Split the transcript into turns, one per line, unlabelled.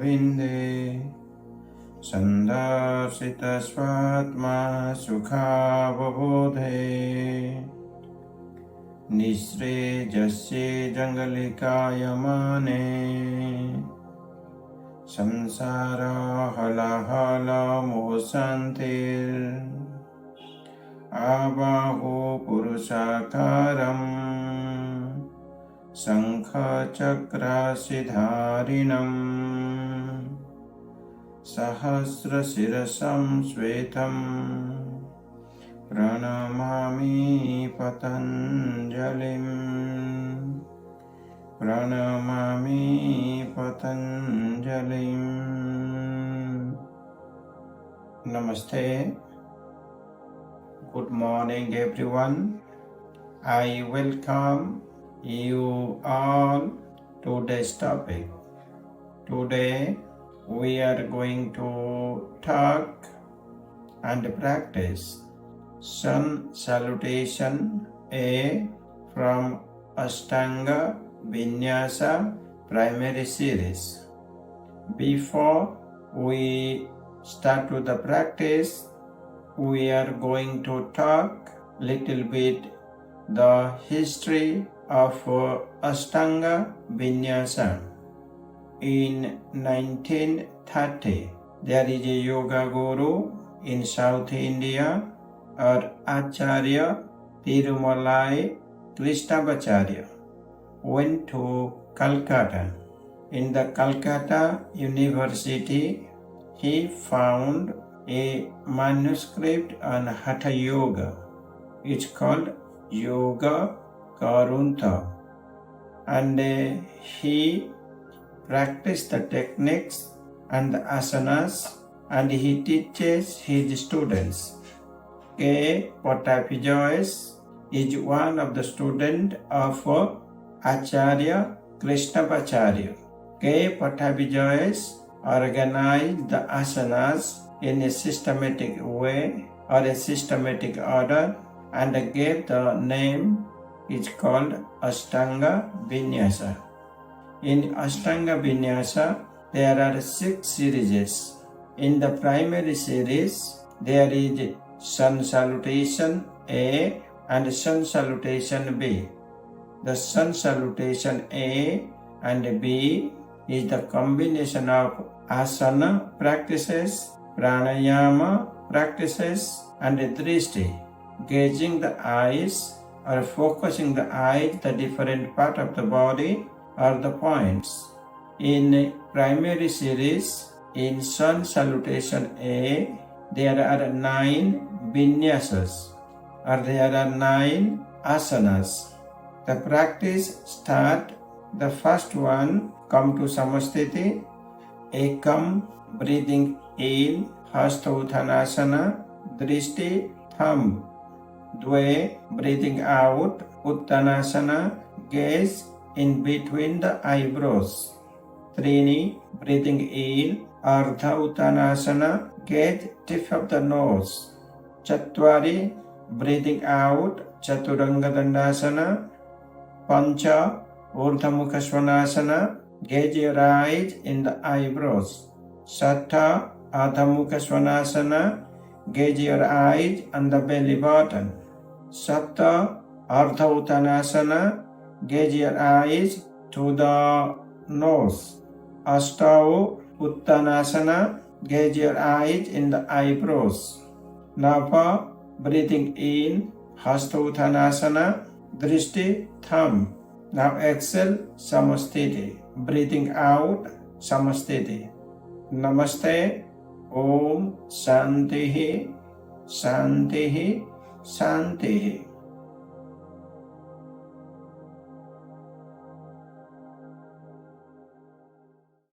Padavinde Sandarsita Svatma Sukhavabodhe Nisre Jasye Jangalikayamane Samsara Hala Hala Mosantir Abahu Purushakaram Sankha Chakra Siddharinam Sahasra Sirasam Svetam Pranamami Patanjalim Pranamami Patanjalim. Namaste. Good morning everyone. I welcome you all to today's topic. Today we are going to talk and practice Sun Salutation-A from Ashtanga Vinyasa primary series. Before we start with the practice, we are going to talk little bit the history of Ashtanga Vinyasa. In 1930, there is a yoga guru in South India, or Acharya Tuna went to Calcutta. In the Calcutta University, he found a manuscript on Hatha Yoga. It's called Yoga Vedanta, and he practiced the techniques and the asanas, and he teaches his students. K. Joyce is one of the students of Acharya Tuna. K. Joyce organized the asanas in a systematic way or a systematic order and gave the name. It's called Ashtanga Vinyasa. In Ashtanga Vinyasa, there are 6 series. In the primary series, there is Sun Salutation-A and Sun Salutation-B. The Sun Salutation-A and B is the combination of asana practices, pranayama practices, and drishti, gazing the eyes or focusing the eyes, the different part of the body or the points. In primary series, in Sun Salutation-A, there are 9 vinyasas, or there are 9 asanas. The practice start. The first one, come to Samasthiti, Ekam, breathing in, Hasta Uttanasana, Drishti, thumb, Dve, breathing out, Uttanasana, gaze in between the eyebrows, Trini, breathing in, Ardha Uttanasana, gaze tip of the nose, Chatwari, breathing out, Chaturanga Dandasana, Pancha, Urdhva Mukha Svanasana, gaze your eyes in the eyebrows, Sattha, Adha Mukha Svanasana, gaze your eyes on the belly button, Sattva, Ardha Uttanasana, gaze your eyes to the nose, Ashtau Uttanasana, gaze your eyes in the eyebrows, Nava, breathing in, Hasta Uttanasana, Drishti, thumb. Now exhale, Samasthiti. Breathing out, Samasthiti. Namaste. Om Shantihi, Shantihi, Shantihi.